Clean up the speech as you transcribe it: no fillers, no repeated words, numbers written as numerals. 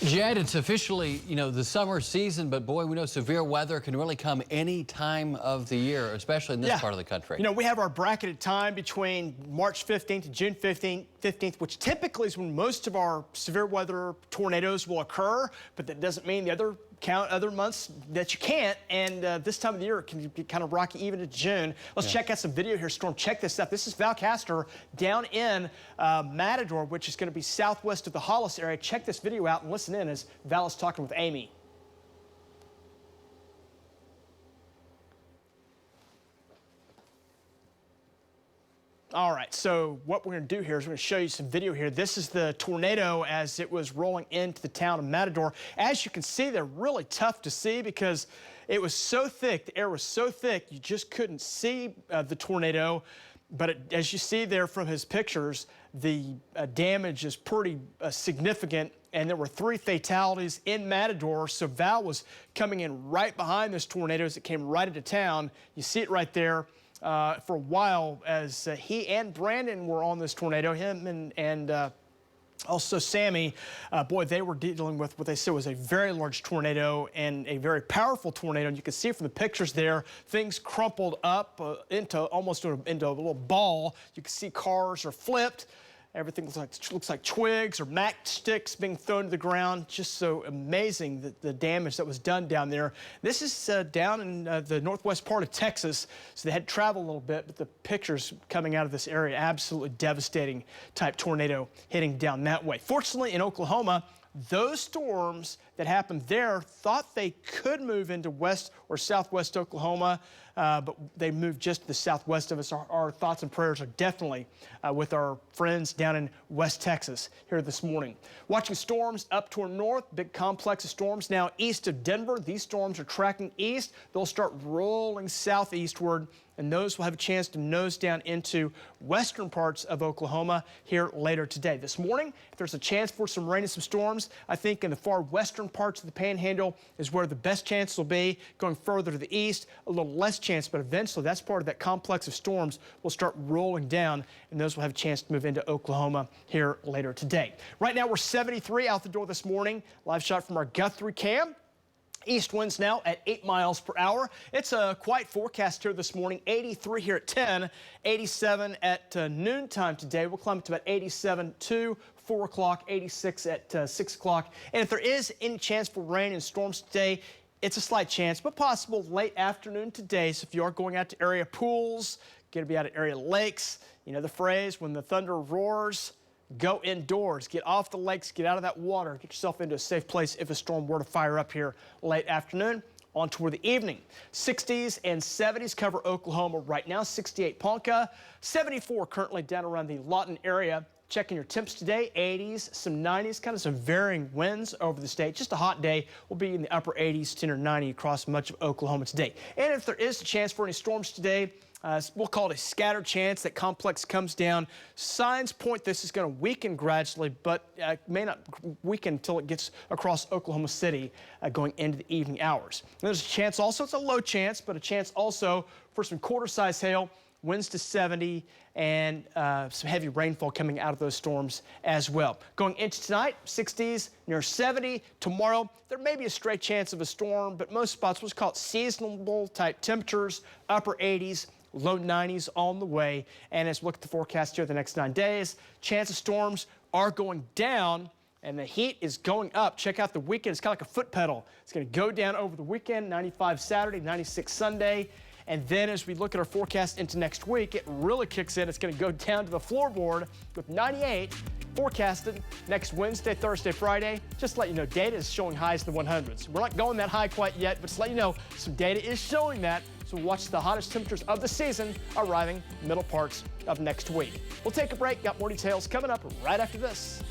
Jed, it's officially, the summer season, but boy, we know severe weather can really come any time of the year, especially in this part of the country. We have our bracketed time between March 15th to June 15th, which typically is when most of our severe weather tornadoes will occur, but that doesn't mean the other months that you can't, and this time of the year it can be kind of rocky even to June. Let's check out some video here, Storm. Check this out. This is Val Castor down in Matador, which is going to be southwest of the Hollis area. Check this video out and listen in as Val is talking with Amy. All right, so what we're going to do here is we're going to show you some video here. This is the tornado as it was rolling into the town of Matador. As you can see, they're really tough to see because it was so thick, the air was so thick, you just couldn't see the tornado. But as you see there from his pictures, the damage is pretty significant, and there were 3 fatalities in Matador. So Val was coming in right behind this tornado as it came right into town. You see it right there. For a while as he and Brandon were on this tornado, him and also Sammy, boy, they were dealing with what they said was a very large tornado and a very powerful tornado. And you can see from the pictures there, things crumpled up into a little ball. You can see cars are flipped. Everything looks like twigs or matchsticks being thrown to the ground. Just so amazing the damage that was done down there. This is down in the northwest part of Texas, so they had to travel a little bit, but the pictures coming out of this area, absolutely devastating type tornado hitting down that way. Fortunately, in Oklahoma, those storms that happened there thought they could move into west or southwest Oklahoma, but they moved just to the southwest of us. Our thoughts and prayers are definitely with our friends down in West Texas here this morning. Watching storms up toward north, big complex of storms now east of Denver. These storms are tracking east. They'll start rolling southeastward, and those will have a chance to nose down into western parts of Oklahoma here later today. This morning, if there's a chance for some rain and some storms, I think in the far western parts of the Panhandle is where the best chance will be. Going further to the east, a little less chance, but eventually that's part of that complex of storms will start rolling down, and those will have a chance to move into Oklahoma here later today. Right now, we're 73 out the door this morning. Live shot from our Guthrie cam. East winds now at 8 miles per hour. It's a quiet forecast here this morning. 83 here at 10, 87 at noontime today. We'll climb to about 87 to 4 o'clock, 86 at 6 o'clock. And if there is any chance for rain and storms today, it's a slight chance, but possible late afternoon today. So if you are going out to area pools, going to be out at area lakes, you know the phrase, when the thunder roars, go indoors, get off the lakes, get out of that water, get yourself into a safe place if a storm were to fire up here late afternoon. On toward the evening. 60s and 70s cover Oklahoma right now. 68 Ponca, 74 currently down around the Lawton area. Checking your temps today, 80s, some 90s, kind of some varying winds over the state. Just a hot day. We'll be in the upper 80s, 10 or 90 across much of Oklahoma today. And if there is a chance for any storms today, we'll call it a scattered chance. That complex comes down. Signs point this is going to weaken gradually, but may not weaken until it gets across Oklahoma City going into the evening hours. And there's a chance also, it's a low chance, but a chance also for some quarter-size hail, winds to 70, and some heavy rainfall coming out of those storms as well. Going into tonight, 60s near 70. Tomorrow, there may be a stray chance of a storm, but most spots, what's called seasonable type temperatures, upper 80s, low 90s on the way. And as we look at the forecast here the next 9 days, chance of storms are going down and the heat is going up. Check out the weekend. It's kind of like a foot pedal. It's going to go down over the weekend, 95 Saturday, 96 Sunday. And then as we look at our forecast into next week, it really kicks in. It's going to go down to the floorboard with 98 forecasted next Wednesday, Thursday, Friday. Just to let you know, data is showing highs in the 100s. We're not going that high quite yet, but just to let you know, some data is showing that. So watch the hottest temperatures of the season arriving middle parts of next week. We'll take a break. Got more details coming up right after this.